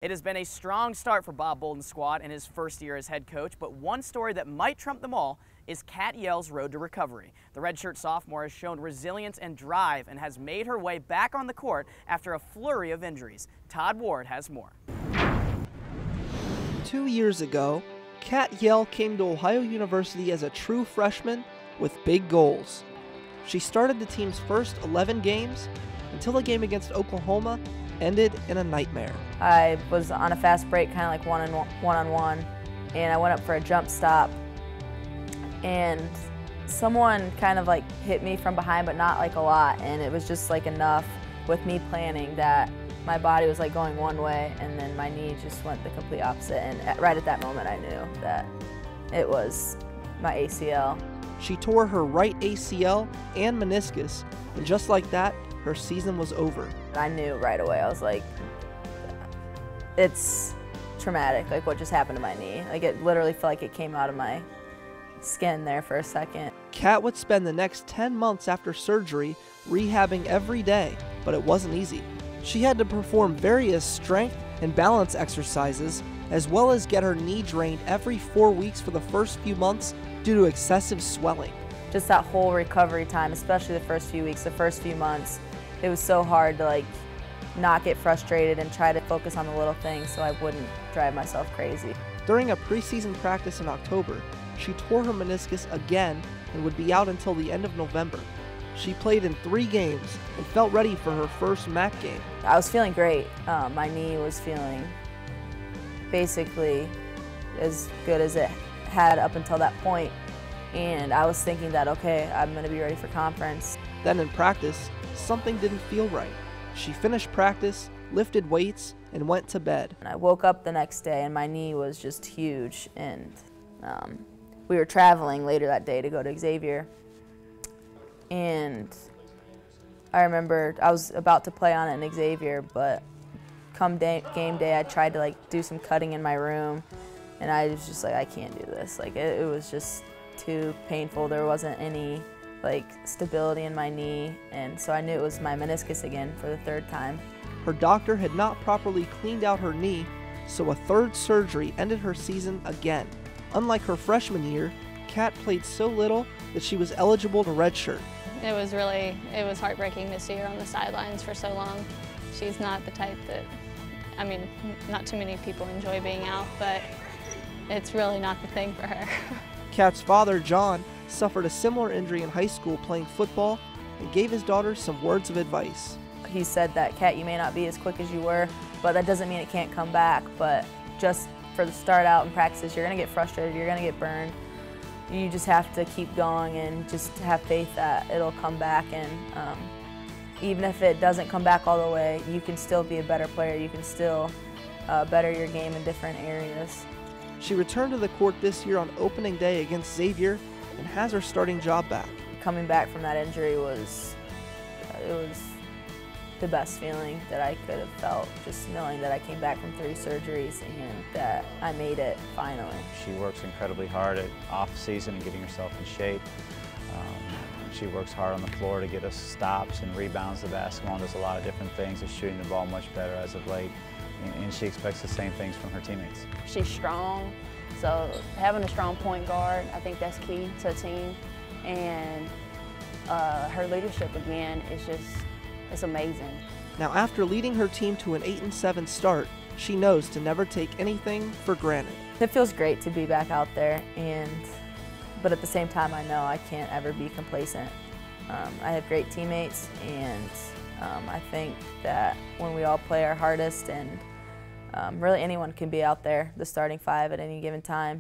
It has been a strong start for Bob Bolden's squad in his first year as head coach, but one story that might trump them all is Kat Yelle's road to recovery. The redshirt sophomore has shown resilience and drive and has made her way back on the court after a flurry of injuries. Todd has more. 2 years ago, Kat Yelle came to Ohio University as a true freshman with big goals. She started the team's first 11 games until the game against Oklahoma ended in a nightmare. I was on a fast break, kind of like one-on-one, and I went up for a jump stop, and someone kind of like hit me from behind, but not like a lot, and it was just like enough with me planning that my body was like going one way, and then my knee just went the complete opposite, and right at that moment I knew that it was my ACL. She tore her right ACL and meniscus, and just like that, her season was over. I knew right away. I was like, it's traumatic, like what just happened to my knee. Like it literally felt like it came out of my skin there for a second. Kat would spend the next 10 months after surgery rehabbing every day, but it wasn't easy. She had to perform various strength and balance exercises, as well as get her knee drained every 4 weeks for the first few months due to excessive swelling. Just that whole recovery time, especially the first few weeks, the first few months, it was so hard to like not get frustrated and try to focus on the little things so I wouldn't drive myself crazy. During a preseason practice in October, she tore her meniscus again and would be out until the end of November. She played in 3 games and felt ready for her first MAC game. I was feeling great. My knee was feeling basically as good as it had up until that point. And I was thinking that, okay, I'm going to be ready for conference. Then in practice, something didn't feel right. She finished practice, lifted weights, and went to bed. And I woke up the next day and my knee was just huge, and we were traveling later that day to go to Xavier. And I remember I was about to play on it in Xavier, but come game day I tried to like do some cutting in my room, and I was just like, I can't do this. Like it was just too painful. There wasn't any like stability in my knee, and so I knew it was my meniscus again for the 3rd time. Her doctor had not properly cleaned out her knee, so a 3rd surgery ended her season again. Unlike her freshman year, Kat played so little that she was eligible to redshirt. It was heartbreaking to see her on the sidelines for so long. She's not the type that, I mean, not too many people enjoy being out, but it's really not the thing for her. Kat's father, John, suffered a similar injury in high school playing football and gave his daughter some words of advice. He said that, Kat, you may not be as quick as you were, but that doesn't mean it can't come back. But just for the start out in practices, you're going to get frustrated, you're going to get burned. You just have to keep going and just have faith that it'll come back. And even if it doesn't come back all the way, you can still be a better player. You can still better your game in different areas. She returned to the court this year on opening day against Xavier and has her starting job back. Coming back from that injury it was the best feeling that I could have felt, just knowing that I came back from 3 surgeries and that I made it finally. She works incredibly hard at off-season and getting herself in shape. She works hard on the floor to get us stops and rebounds the basketball, and does a lot of different things. Is shooting the ball much better as of late, and she expects the same things from her teammates. She's strong, so having a strong point guard, I think that's key to a team. And her leadership again is it's amazing. Now after leading her team to an 8-7 start, she knows to never take anything for granted. It feels great to be back out there, but at the same time I know I can't ever be complacent. I have great teammates, and I think that when we all play our hardest, and really anyone can be out there, the starting 5 at any given time,